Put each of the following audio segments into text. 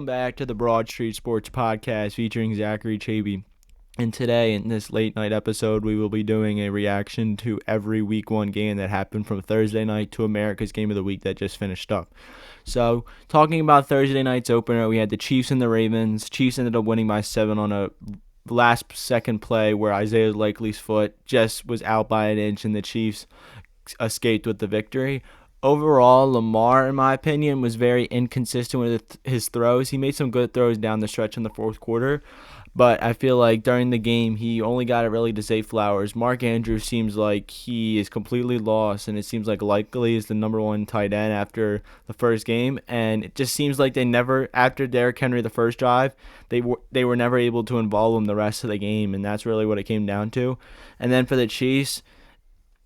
Welcome back to the Broad Street Sports Podcast featuring Zachary Chaby. And today, in this late night episode, we will be doing a reaction to every Week 1 game that happened from Thursday night to America's Game of the Week that just finished up. So, talking about Thursday night's opener, we had the Chiefs and the Ravens. Chiefs ended up winning by 7 on a last-second play where Isaiah Likely's foot just was out by an inch and the Chiefs escaped with the victory. Overall, Lamar, in my opinion, was very inconsistent with his throws. He made some good throws down the stretch in the fourth quarter, but I feel like during the game, he only got it really to Zay Flowers. Mark Andrews seems like he is completely lost, and it seems like Likely is the number one tight end after the first game, and it just seems like they never, after Derrick Henry the first drive, they were never able to involve him the rest of the game, and that's really what it came down to. And then for the Chiefs,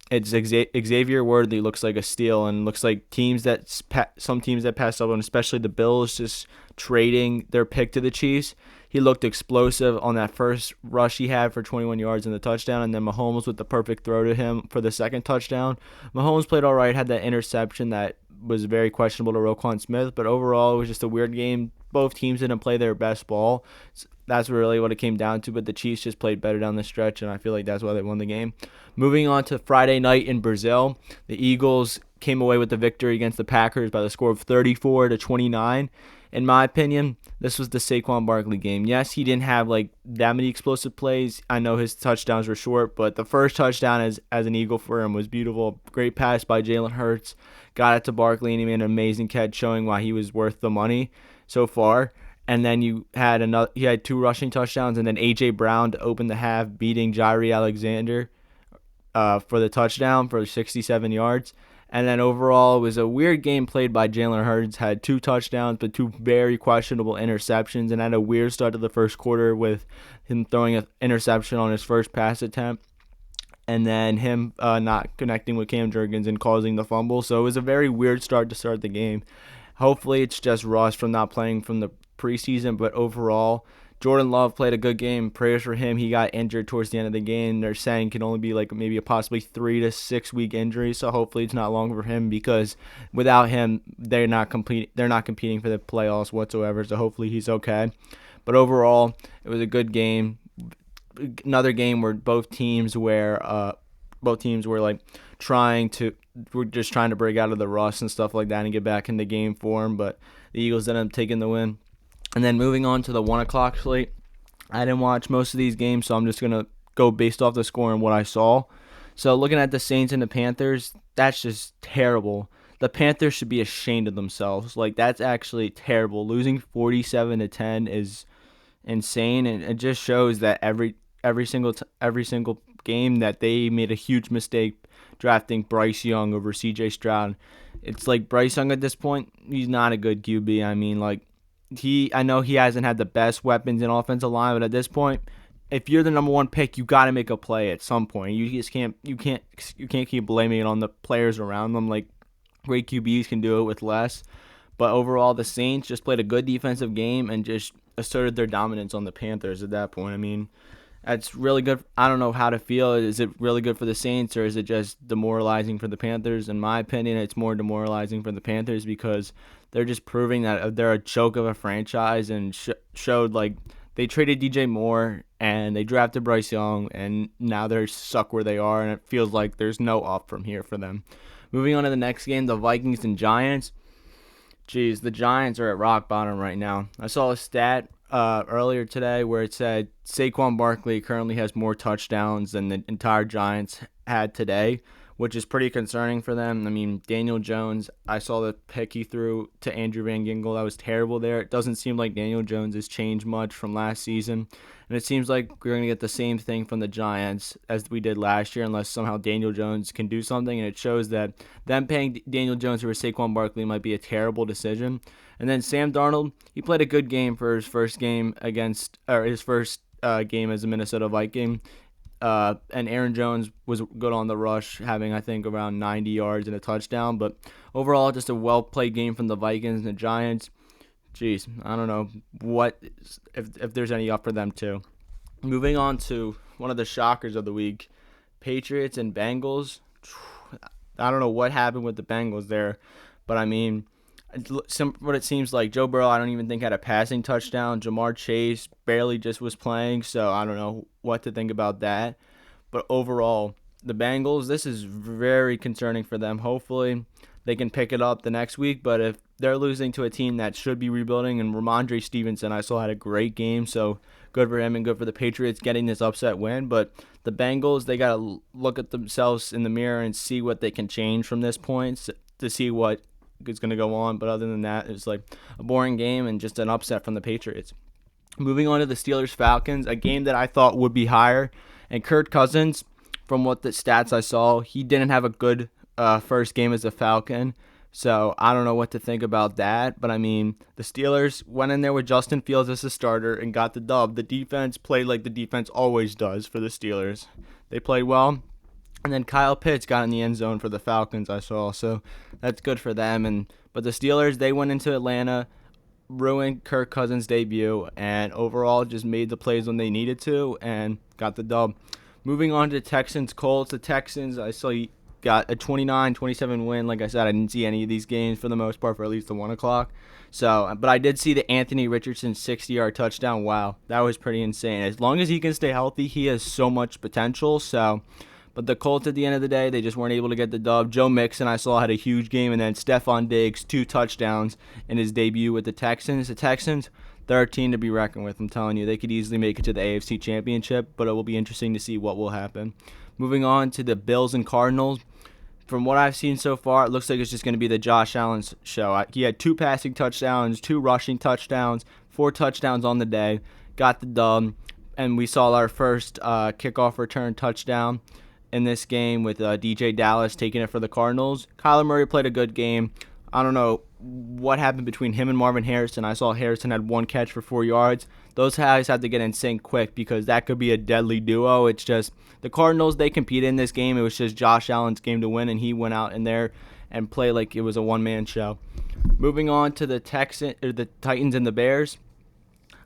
it's Xavier Worthy looks like a steal, and looks like some teams that passed up on, especially the Bills, just trading their pick to the Chiefs. He looked explosive on that first rush he had for 21 yards and the touchdown, and then Mahomes with the perfect throw to him for the second touchdown. Mahomes played all right, had that interception that was very questionable to Roquan Smith, but overall it was just a weird game. Both teams didn't play their best ball. That's really what it came down to, but the Chiefs just played better down the stretch, and I feel like that's why they won the game. Moving on to Friday night in Brazil, the Eagles came away with the victory against the Packers by the score of 34-29. In my opinion, this was the Saquon Barkley game. Yes, he didn't have like that many explosive plays. I know his touchdowns were short, but the first touchdown as an Eagle for him was beautiful. Great pass by Jalen Hurts. Got it to Barkley, and he made an amazing catch showing why he was worth the money so far. And then he had 2 rushing touchdowns, and then A.J. Brown to open the half, beating Jaire Alexander for the touchdown for 67 yards. And then overall, it was a weird game played by Jalen Hurts. Had 2 touchdowns, but 2 very questionable interceptions, and had a weird start to the first quarter with him throwing an interception on his first pass attempt, and then him not connecting with Cam Jurgens and causing the fumble. So it was a very weird start to start the game. Hopefully it's just rust from not playing from the preseason, but overall, Jordan Love played a good game. Prayers for him. He got injured towards the end of the game. They're saying it can only be like maybe a possibly 3 to 6 week injury, so hopefully it's not long for him, because without him, they're not competing for the playoffs whatsoever, so hopefully he's okay. But overall, it was a good game. Another game where both teams were like we're just trying to break out of the rust and stuff like that and get back into game form, but the Eagles ended up taking the win. And then moving on to the 1 o'clock slate, I didn't watch most of these games, so I'm just going to go based off the score and what I saw. So looking at the Saints and the Panthers, that's just terrible. The Panthers should be ashamed of themselves. Like, that's actually terrible. Losing 47-10 is insane, and it just shows that every single game that they made a huge mistake drafting Bryce Young over C.J. Stroud. It's like Bryce Young at this point, he's not a good QB. I mean, like, I know he hasn't had the best weapons in offensive line, but at this point, if you're the number 1 pick, you got to make a play at some point. You just can't keep blaming it on the players around them. Like, great QBs can do it with less. But overall, the Saints just played a good defensive game and just asserted their dominance on the Panthers at that point. I mean, that's really good. I don't know how to feel. Is it really good for the Saints, or is it just demoralizing for the Panthers? In my opinion, it's more demoralizing for the Panthers, because they're just proving that they're a joke of a franchise, and showed like they traded DJ Moore and they drafted Bryce Young, and now they're stuck where they are, and it feels like there's no up from here for them. Moving on to the next game, the Vikings and Giants. Jeez, the Giants are at rock bottom right now. I saw a stat earlier today where it said Saquon Barkley currently has more touchdowns than the entire Giants had today, which is pretty concerning for them. I mean, Daniel Jones, I saw the pick he threw to Andrew Van Ginkel. That was terrible there. It doesn't seem like Daniel Jones has changed much from last season. And it seems like we're going to get the same thing from the Giants as we did last year, unless somehow Daniel Jones can do something. And it shows that them paying Daniel Jones over Saquon Barkley might be a terrible decision. And then Sam Darnold, he played a good game for his first game game as a Minnesota Viking. And Aaron Jones was good on the rush, having, I think, around 90 yards and a touchdown. But overall, just a well-played game from the Vikings and the Giants. Jeez, I don't know if there's any up for them too. Moving on to one of the shockers of the week, Patriots and Bengals. I don't know what happened with the Bengals there, but I mean, What it seems like, Joe Burrow, I don't even think had a passing touchdown. Jamar Chase barely just was playing, so I don't know what to think about that. But overall, the Bengals, this is very concerning for them. Hopefully, they can pick it up the next week. But if they're losing to a team that should be rebuilding, and Ramondre Stevenson, I saw had a great game, so good for him and good for the Patriots getting this upset win. But the Bengals, they got to look at themselves in the mirror and see what they can change from this point to see what is going to go on. But other than that, it's like a boring game and just an upset from the Patriots. Moving on to the Steelers Falcons, a game that I thought would be higher. And Kirk Cousins, from what the stats I saw, he didn't have a good first game as a Falcon. So I don't know what to think about that. But I mean, the Steelers went in there with Justin Fields as a starter and got the dub. The defense played like the defense always does for the Steelers. They played well. And then Kyle Pitts got in the end zone for the Falcons, I saw. So that's good for them. But the Steelers, they went into Atlanta, ruined Kirk Cousins' debut, and overall just made the plays when they needed to and got the dub. Moving on to Texans Colts. The Texans, I saw you got a 29-27 win. Like I said, I didn't see any of these games for the most part for at least the 1 o'clock. So, but I did see the Anthony Richardson 60-yard touchdown. Wow, that was pretty insane. As long as he can stay healthy, he has so much potential. So, but the Colts, at the end of the day, they just weren't able to get the dub. Joe Mixon, I saw, had a huge game, and then Stephon Diggs, 2 touchdowns in his debut with the Texans. The Texans, they're a team to be reckoned with. I'm telling you, they could easily make it to the AFC Championship, but it will be interesting to see what will happen. Moving on to the Bills and Cardinals. From what I've seen so far, it looks like it's just going to be the Josh Allen show. He had 2 passing touchdowns, 2 rushing touchdowns, 4 touchdowns on the day, got the dub, and we saw our first kickoff return touchdown in this game with DJ Dallas taking it for the Cardinals. Kyler Murray played a good game. I don't know what happened between him and Marvin Harrison. I saw Harrison had 1 catch for 4 yards. Those guys have to get in sync quick because that could be a deadly duo. It's just the Cardinals, they competed in this game. It was just Josh Allen's game to win, and he went out in there and played like it was a one-man show. Moving on to the Titans and the Bears.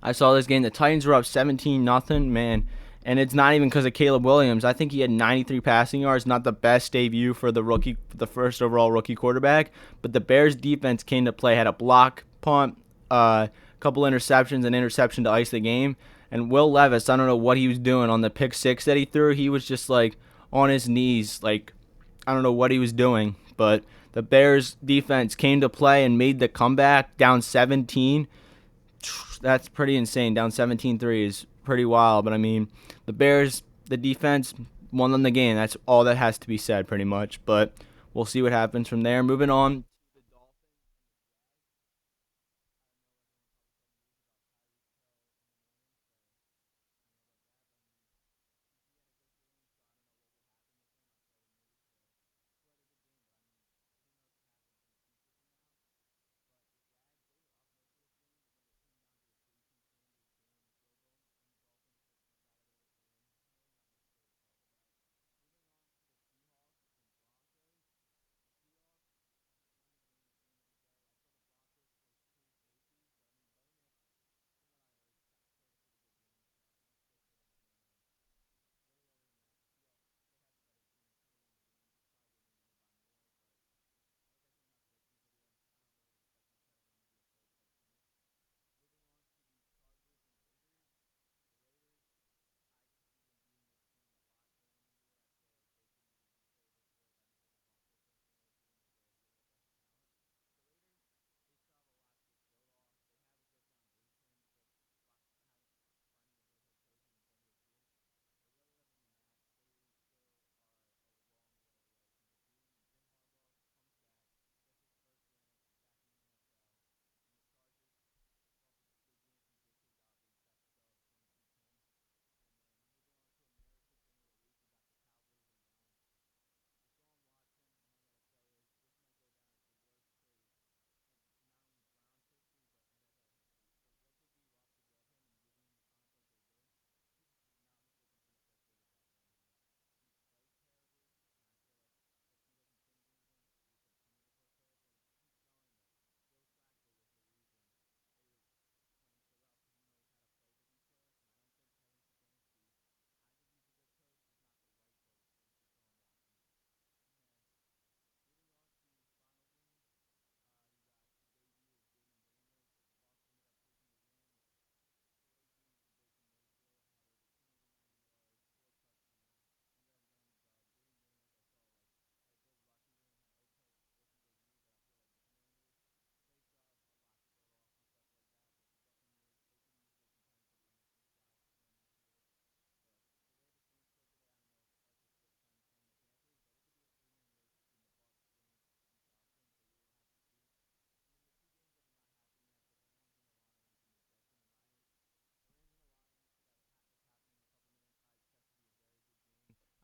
I saw this game. The Titans were up 17-0, man. And it's not even because of Caleb Williams. I think he had 93 passing yards, not the best debut for the first overall rookie quarterback. But the Bears defense came to play, had a block punt, couple interceptions, an interception to ice the game. And Will Levis, I don't know what he was doing on the pick 6 that he threw. He was just like on his knees, like I don't know what he was doing. But the Bears defense came to play and made the comeback down 17. That's pretty insane. Down 17-3 is pretty wild. But I mean, the Bears, the defense won them the game. That's all that has to be said, pretty much. But we'll see what happens from there. Moving on.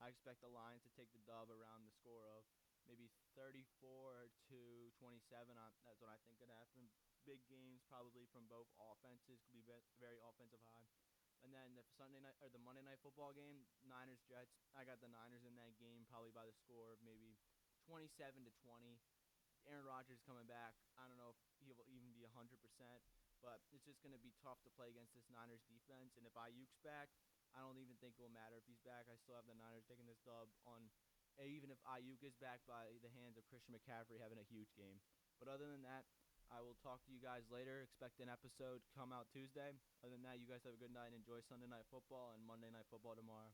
I expect the Lions to take the dub around the score of maybe 34-27. That's what I think could happen. Big games probably from both offenses. Could be very offensive high. And then the Sunday night or the Monday night football game, Niners Jets. I got the Niners in that game probably by the score of maybe 27-20. Aaron Rodgers coming back. I don't know if he will even be 100%, but it's just going to be tough to play against this Niners defense. And if Ayuk's back, I don't even think it will matter if he's back. I still have the Niners taking this dub on, even if Ayuk is back by the hands of Christian McCaffrey having a huge game. But other than that, I will talk to you guys later. Expect an episode come out Tuesday. Other than that, you guys have a good night. Enjoy Sunday Night Football and Monday Night Football tomorrow.